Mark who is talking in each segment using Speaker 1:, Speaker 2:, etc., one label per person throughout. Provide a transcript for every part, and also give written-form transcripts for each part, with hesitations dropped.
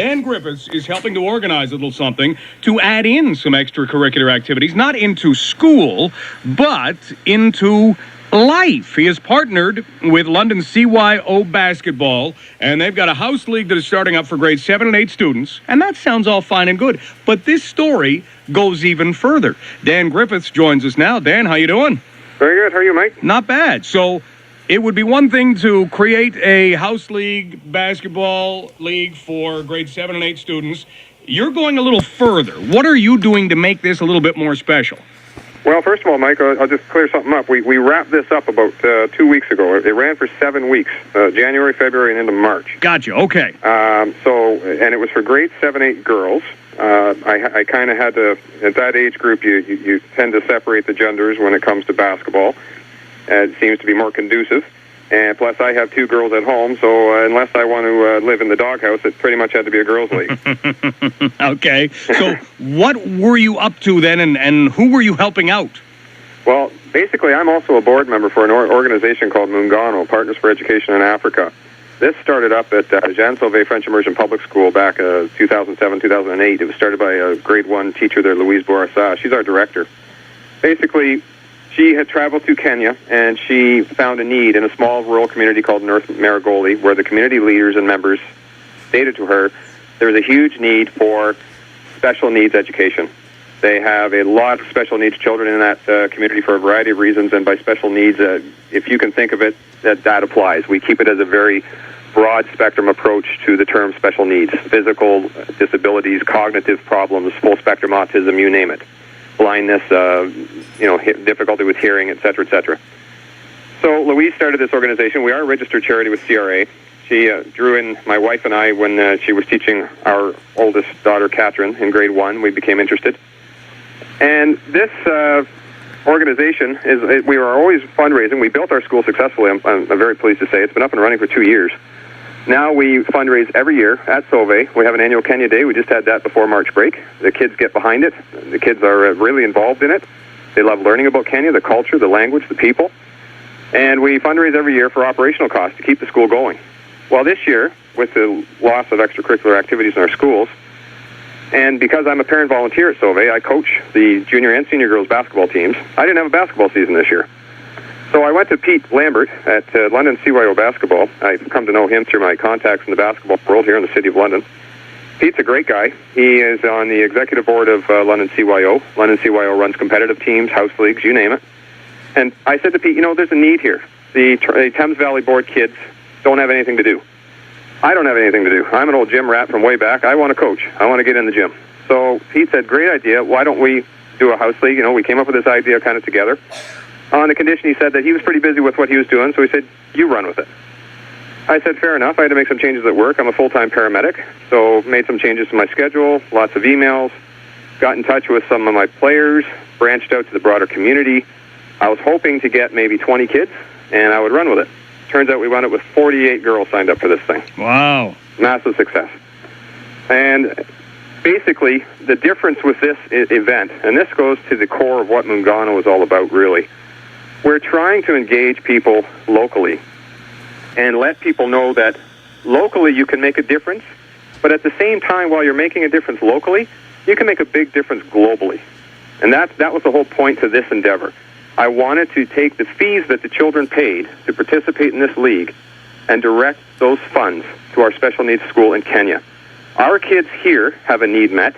Speaker 1: Dan Griffiths is helping to organize a little something to add in some extracurricular activities, not into school, but into life. He has partnered with London CYO Basketball, and they've got a house league that is starting up for grades 7 and 8 students, and that sounds all fine and good. But this story goes even further. Dan Griffiths joins us now. Dan, how you doing?
Speaker 2: Very good. How are you, Mike?
Speaker 1: Not bad. So it would be one thing to create a house league, basketball league for grade 7 and 8 students. You're going a little further. What are you doing to make this a little bit more special?
Speaker 2: Well, first of all, Mike, I'll just clear something up. We wrapped this up about 2 weeks ago. It ran for 7 weeks, January, February, and into March.
Speaker 1: Gotcha. Okay.
Speaker 2: And it was for grade 7, 8 girls. I kind of had to, at that age group, you tend to separate the genders when it comes to basketball. It seems to be more conducive. And plus, I have 2 girls at home, so unless I want to live in the doghouse, it pretty much had to be a girls' league.
Speaker 1: Okay. So what were you up to then, and who were you helping out?
Speaker 2: Well, basically, I'm also a board member for an organization called Muungano, Partners for Education in Africa. This started up at Jean Sauvé French Immersion Public School back 2007, 2008. It was started by a grade 1 teacher there, Louise Bourassa. She's our director. Basically, she had traveled to Kenya, and she found a need in a small rural community called North Maragoli, where the community leaders and members stated to her there was a huge need for special needs education. They have a lot of special needs children in that community for a variety of reasons, and by special needs, if you can think of it, that applies. We keep it as a very broad spectrum approach to the term special needs: physical disabilities, cognitive problems, full spectrum autism, you name it. Blindness, difficulty with hearing, et cetera, et cetera. So Louise started this organization. We are a registered charity with CRA. She drew in my wife and I when she was teaching our oldest daughter, Catherine, in grade 1. We became interested. And this organization, we were always fundraising. We built our school successfully, I'm very pleased to say. It's been up and running for 2 years. Now we fundraise every year at Sauvé. We have an annual Kenya Day. We just had that before March break. The kids get behind it. The kids are really involved in it. They love learning about Kenya, the culture, the language, the people. And we fundraise every year for operational costs to keep the school going. Well, this year, with the loss of extracurricular activities in our schools, and because I'm a parent volunteer at Sauvé, I coach the junior and senior girls basketball teams. I didn't have a basketball season this year. So I went to Pete Lambert at London CYO Basketball. I've come to know him through my contacts in the basketball world here in the city of London. Pete's a great guy. He is on the executive board of London CYO. London CYO runs competitive teams, house leagues, you name it. And I said to Pete, there's a need here. The Thames Valley Board kids don't have anything to do. I don't have anything to do. I'm an old gym rat from way back. I want to coach. I want to get in the gym. So Pete said, great idea. Why don't we do a house league? We came up with this idea kind of together. On the condition, he said that he was pretty busy with what he was doing, so he said, you run with it. I said, fair enough. I had to make some changes at work. I'm a full-time paramedic, so made some changes to my schedule, lots of emails, got in touch with some of my players, branched out to the broader community. I was hoping to get maybe 20 kids, and I would run with it. Turns out we wound up with 48 girls signed up for this thing.
Speaker 1: Wow.
Speaker 2: Massive success. And basically, the difference with this event, and this goes to the core of what Muungano is all about, really, we're trying to engage people locally and let people know that locally you can make a difference, but at the same time, while you're making a difference locally, you can make a big difference globally. And that was the whole point to this endeavor. I wanted to take the fees that the children paid to participate in this league and direct those funds to our special needs school in Kenya. Our kids here have a need met.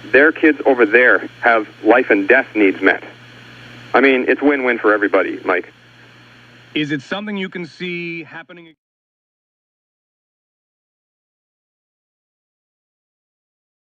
Speaker 2: Their kids over there have life and death needs met. I mean, it's win-win for everybody, Mike.
Speaker 1: Is it something you can see happening?